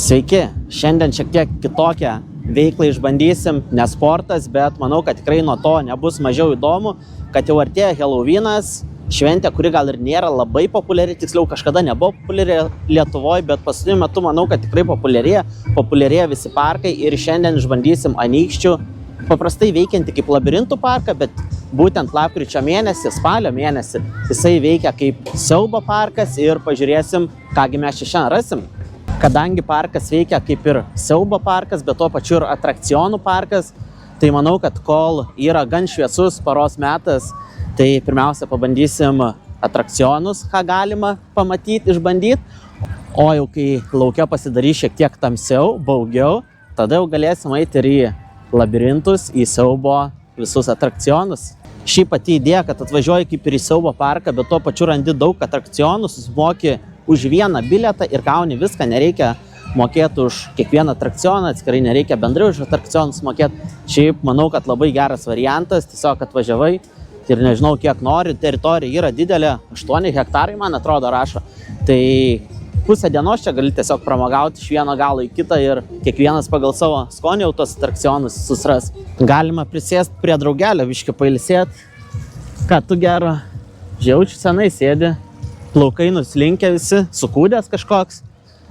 Sveiki, šiandien šiek tiek kitokią veiklą išbandysim, ne sportas, bet manau, kad tikrai nuo to nebus mažiau įdomu, kad jau artėja Halloweenas, šventė, kuri gal ir nėra labai populiari, tiksliau kažkada nebuvo populiari Lietuvoje, bet paskutiniu metu manau, kad tikrai populiarėja visi parkai ir šiandien išbandysim Anykščių, paprastai veikianti kaip labirintų parką, bet būtent lapkričio mėnesį, spalio mėnesį, jisai veikia kaip siaubo parkas ir pažiūrėsim, kągi mes čia šiandien rasim. Kadangi parkas veikia kaip ir siaubo parkas, bet tuo pačiu ir atrakcionų parkas, tai manau, kad kol yra gan šviesus paros metas, tai pirmiausia pabandysim atrakcionus, ką galima pamatyti, išbandyti, o jau kai lauke pasidarys šiek tiek tamsiau, baugiau, tada jau galėsim eiti ir į labirintus, į siaubo visus atrakcionus. Ši pati idėja, kad atvažiuoji kaip ir į siaubo parką, bet tuo pačiu randi daug atrakcionų, susimoki už vieną bilietą ir gauni viską, nereikia mokėti už kiekvieną atrakcioną, atskirai nereikia bendrai už atrakcionus mokėti. Šiaip manau, kad labai geras variantas, tiesiog atvažiavai ir nežinau kiek nori, teritorija yra didelė, 8 hektarai man atrodo rašo, tai pusę dienos čia gali tiesiog pramogauti iš vieno galo į kitą ir kiekvienas pagal savo skonį jau tos atrakcionus susras. Galima prisėsti prie draugelio, biškį pailsėti. Ką tu gero? Žiaučiu senai sėdi, plaukai nuslinkę visi, sukūdęs kažkoks,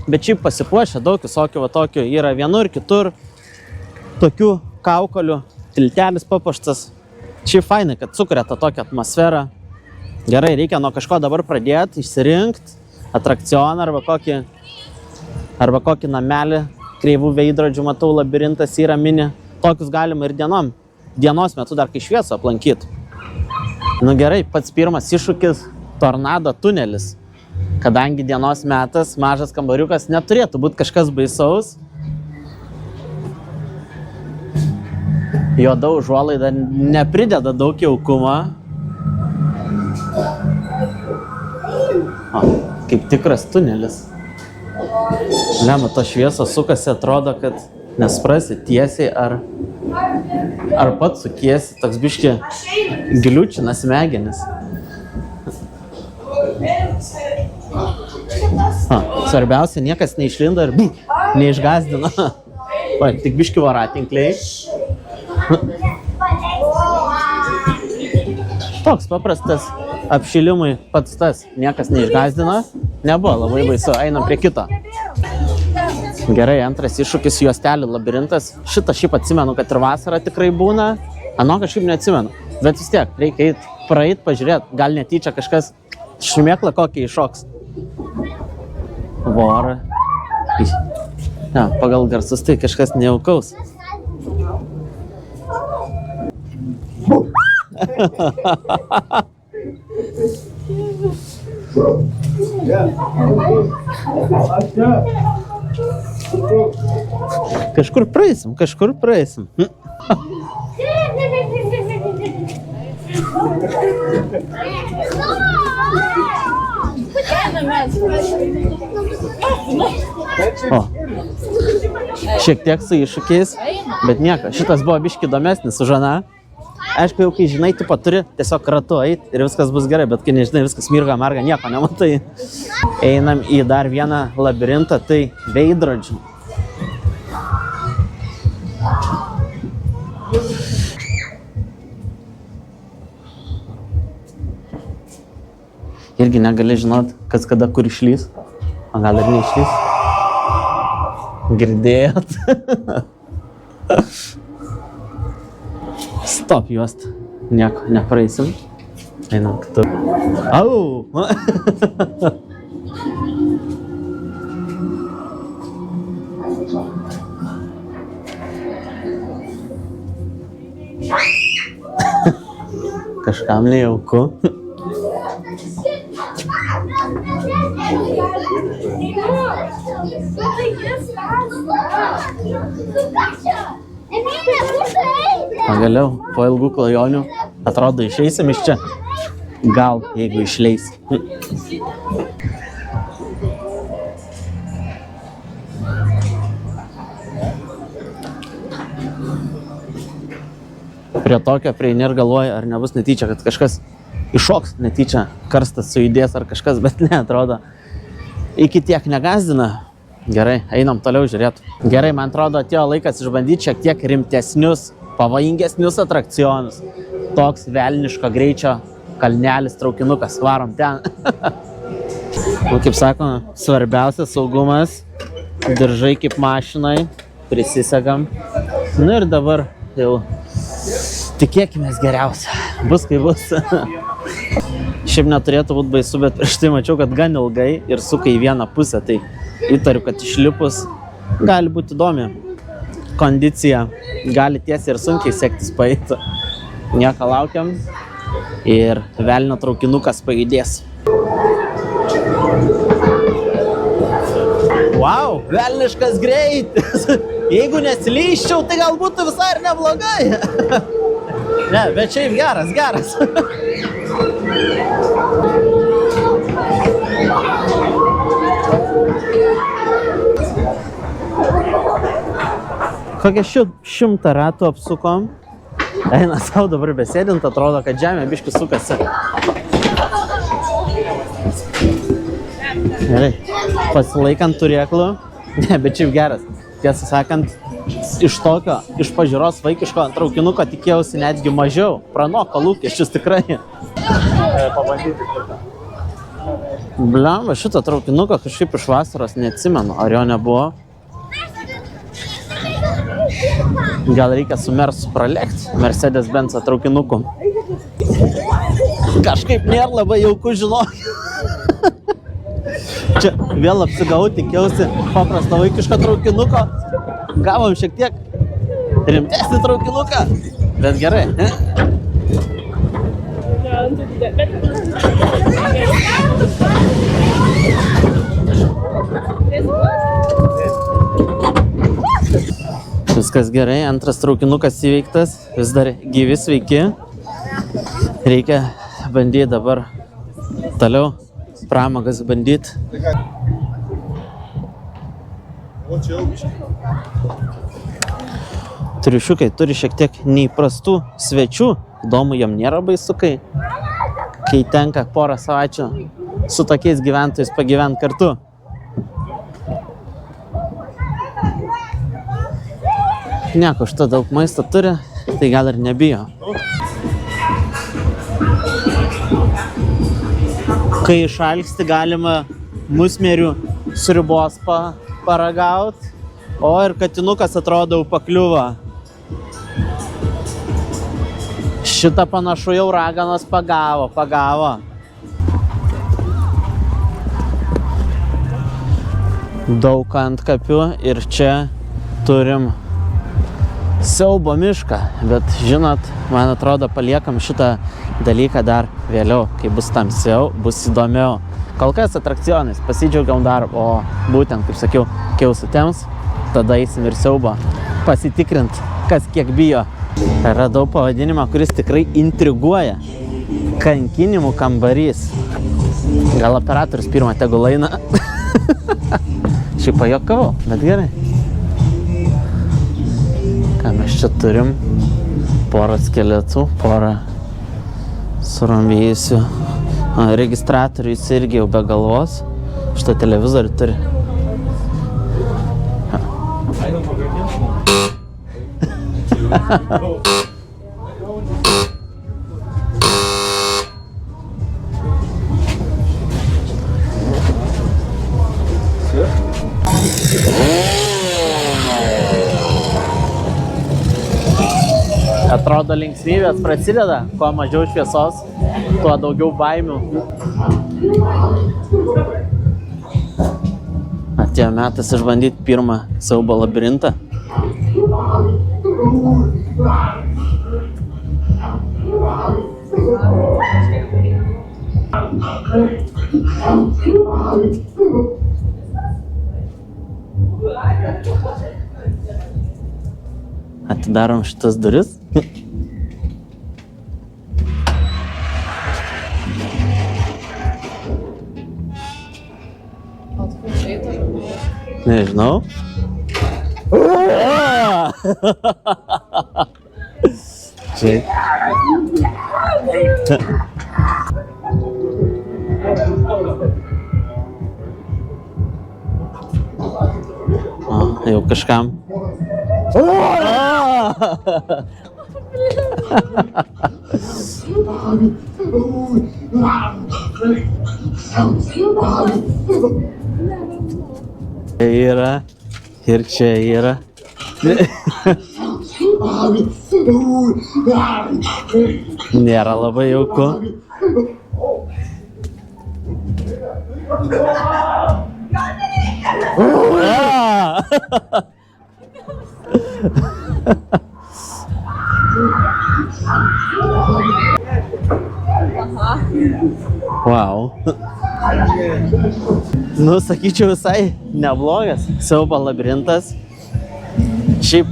bet šiaip pasipuošę daug visokių va tokių, yra vienur, kitur, tokių kaukolių, tiltelis papuoštas. Šiaip fainai, kad sukuria tą tokią atmosferą. Gerai, reikia nuo kažko dabar pradėti, išsirinkti atrakcioną arba kokį namelį, kreivų veidrodžių, matau, labirintas yra mini. Tokius galima ir dienos metu dar kai šviesu aplankyti. Nu gerai, pats pirmas iššūkis – tornado tunelis. Kadangi dienos metas, mažas kambariukas, neturėtų būti kažkas baisaus. Juoda užuolaida neprideda daug jaukumo. Kaip tikras tunelis. Lema, to švieso sukasi, atrodo, kad nesprasi tiesiai ar pats sukiesi, toks biški giliučina smegenis. Svarbiausia, niekas neišlindo ir neišgazdino. Tik biški voratinkliai. Toks paprastas apšilimui pats tas, niekas neišgazdino, nebuvo labai baisu, einam prie kito. Gerai, antras iššūkis – juostelių labirintas. Šitą šiaip atsimenu, kad ir vasarą tikrai būna, ano kažkaip neatsimenu, bet vis tiek reikia praeit, pažiūrėti, gal netyčia kažkas šmėklą kokį iššoks. Vorą. Ja, pagal garsus tai kažkas nejaukaus. Kažkur praeisim. Šiek tiek su iššūkiais, bet nieko. Šitas buvo biški įdomesnis už aną. Aišku, jau kai žinai, tu turi tiesiog ratu eit ir viskas bus gerai, bet kai nežinai, viskas mirga, marga, nieko nematai. Einam į dar vieną labirintą, tai veidrodžių. Irgi negali žinot, kas kada kur išlys, o gal ir neišlys. Girdėjot? Stop juost, nieko, nepraeisim. Einam kitur. Au! Kažkam nejauku. Pagaliau, po ilgų klajonių, atrodo, išeisim iš čia. Gal, jeigu išleis. Prie tokio prieini ir galvoji, ar nebus netyčia, kad kažkas iššoks netyčia, karstas sujudės ar kažkas, bet ne, atrodo, iki tiek negazdina. Gerai, einam toliau žiūrėti. Gerai, man atrodo, atėjo laikas išbandyti šiek tiek rimtesnius, pavojingesnius atrakcionus. Toks velniško greičio kalnelis traukinukas. Varom ten. Kaip sakoma, svarbiausias saugumas. Diržai kaip mašinai. Prisisegam. Nu ir dabar jau tikėkimės geriausia. Bus kaip bus. Šiaip neturėtų būti baisu, bet prieš tai mačiau, kad gan ilgai ir suka į vieną pusę. Tai įtariu, kad išlipus gali būti įdomi kondicija. Gali tiesiai ir sunkiai sektis paeiti. Nieko laukiam. Ir velnio traukinukas pajudės. Wow, velniškas greitis. Jeigu nesilyščiau, tai gal būtų visai ir neblogai. Ne, bet šiaip geras. Kokią 100 ratų apsukom. Eina savo dabar besėdint, atrodo, kad žemė biškį sukasi. Gerai, pasilaikant turėklų. Ne, bet šiaip geras. Tiesą sakant, iš pažiūros vaikiško traukinuko tikėjausi netgi mažiau. Pranoko lūkesčius tikrai. Pabandyti. Blemba, šito traukinuko kažkaip iš vasaros neatsimenu. Ar jo nebuvo? Gal reikia su Mersu pralėkti, Mercedes-Benz traukinuku. Kažkaip nėra labai jauku, žinok. Čia vėl apsigau, tikėjausi paprasto vaikiško traukinuko. Gavom šiek tiek rimtesnį traukinuką, bet gerai. Viskas gerai, antras traukinukas įveiktas, vis dar gyvi, sveiki. Reikia bandyti dabar toliau pramogas bandyti. Triušiukai turi šiek tiek neįprastų svečių. Įdomu, jam nėra baisu, kai tenka porą savaičių su tokiais gyventojais pagyventi kartu. Nieko, šito daug maisto turi, tai gal ir nebijo. Kai išalksti, galima musmėrių sriubos paragauti, o ir katinukas atrodo pakliuvo. Šitą panašu jau raganos pagavo. Daug antkapių ir čia turim siaubo mišką, bet žinot, man atrodo, paliekam šitą dalyką dar vėliau, kai bus tamsiau, bus įdomiau. Kol kas atrakcionais pasidžiaugiam dar, o būtent, kaip sakiau, kai jau sutems, tada eisim ir siaubo pasitikrint, kas kiek bijo. Radau pavadinimą, kuris tikrai intriguoja. Kankinimų kambarys. Gal operatorius pirmą tegul eina. Šiaip pajokavau, bet gerai. Ką mes čia turim? Porą skeletų, porą surambėjusių. Registratorių jis irgi jau be galvos. Šitą televizorių turi. Atrodo, linksmybės prasideda, kuo mažiau šviesos, tuo daugiau baimių. Atėjo metas išbandyti pirmą siaubo labirintą. Atidarom šitas duris. Nežinau. Čia. jau kažkam. Čia yra ir čia yra. Nėra labai jauku. Wow. Nu, sakyčiau, visai neblogas siaubo labirintas. Šiaip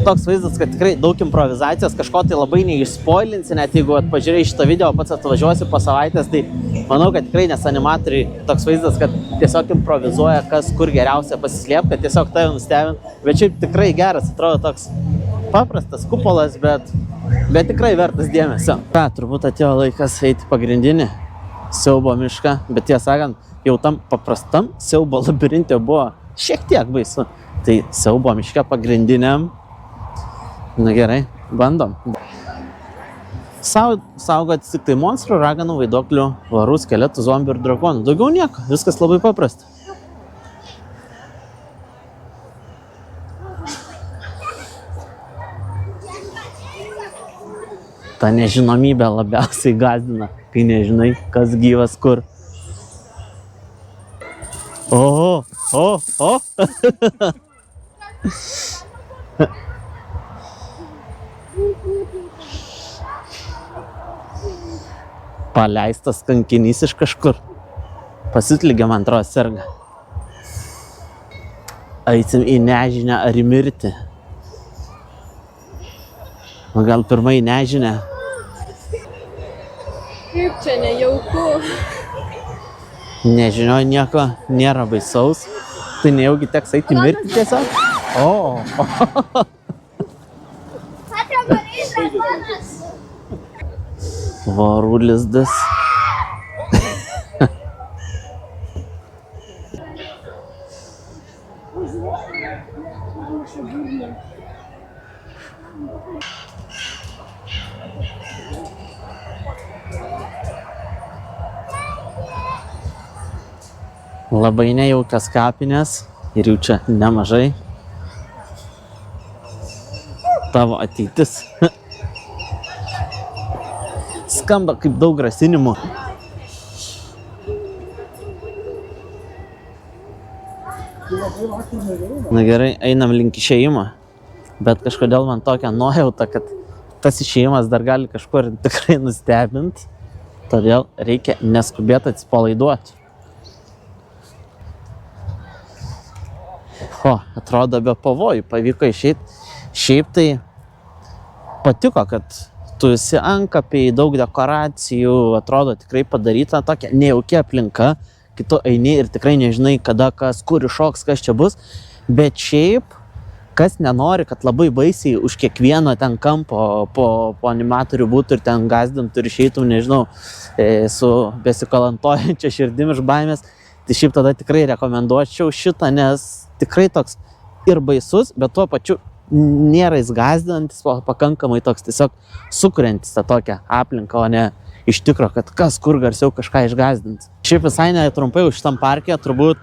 toks vaizdas, kad tikrai daug improvizacijos, kažko tai labai neišspoilinsi, net jeigu pažiūrėjai šitą video, pats atvažiuosi po savaitės, tai manau, kad tikrai nes animatoriai toks vaizdas, kad tiesiog improvizuoja, kas kur geriausia pasislėpti, kad tiesiog tave nustebint. Bet šiaip tikrai geras, atrodo toks paprastas kupolas, bet tikrai vertas dėmesio. Ką, turbūt atėjo laikas eiti pagrindinį siaubo mišką, bet tiesą sakant, jau tam paprastam siaubo labirinte buvo šiek tiek baisu. Tai siaubo miške pagrindiniam. Na gerai, bandom. Saugotis tik tai monstrų, raganų, vaiduoklių, varų, skeletų, zombių ir drakonų. Daugiau nieko, viskas labai paprasta. Ta nežinomybė labiausiai gąsdina, kai nežinai, kas gyvas kur. O. Paleistas kankinys iš kažkur. Pasitlygė, man atrodo, serga. Eisim į nežinę ar į mirtį. O gal pirmai nežinę? Kaip čia nejauku. Nežinoj nieko, nėra baisaus. Tai nejaugi teks eiti į mirtį tiesiog? Varų lizdas. Labai nejaukias kapinės ir jų čia nemažai. Tavo ateitis. Skamba kaip daug grasinimų. Na gerai, einam link išėjimo. Bet kažkodėl man tokia nuojauta, kad tas išėjimas dar gali kažkur tikrai nustebinti. Todėl reikia neskubėti atsipalaiduoti. Atrodo be pavojų, pavyko išeiti. Šiaip tai patiko, kad tu esi antkapiai, daug dekoracijų, atrodo tikrai padaryta tokia nejaukia aplinka, kai tu eini ir tikrai nežinai, kada kas, kur iššoks, kas čia bus. Bet šiaip, kas nenori, kad labai baisiai už kiekvieno ten kampo po animatorių būtų ir ten gazdintų ir išeitum, nežinau, su besikalantojančia širdim iš baimės, tai šiaip tada tikrai rekomenduočiau šitą, nes tikrai toks ir baisus, bet tuo pačiu nėra jis gazdinantis, pakankamai toks tiesiog sukuriantis tą tokią aplinką, o ne iš tikro, kad kas kur garsiau kažką išgazdins. Šiaip visai netrumpai už šitam parke, turbūt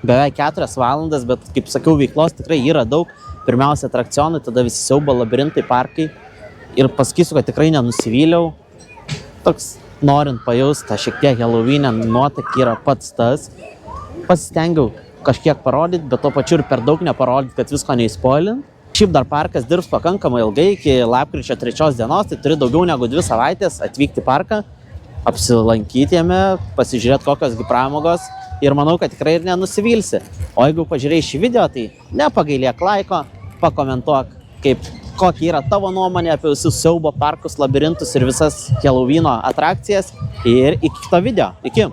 beveik 4 valandas, bet kaip sakiau, veiklos tikrai yra daug. Pirmiausia atrakcionai, tada visi siaubo labirintai, parkai. Ir pasakysiu, kad tikrai nenusivyliau. Toks norint pajausti tą šiek tiek Halloween'ę nuotykį yra pats tas. Pasistengiau kažkiek parodyti, bet to pačiu ir per daug neparodyti, kad visko neįspoilint. Šiaip dar parkas dirbs pakankamai ilgai, iki lapkričio 3 dienos, tai turi daugiau negu 2 savaitės atvykti į parką, apsilankyti jame, pasižiūrėti kokios pramogos ir manau, kad tikrai ir nenusivilsi. O jeigu pažiūrėjai šį video, tai nepagailėk laiko, pakomentuok, kokia yra tavo nuomonė apie visus siaubo parkus, labirintus ir visas Halloween'o atrakcijas ir iki kito video. Iki!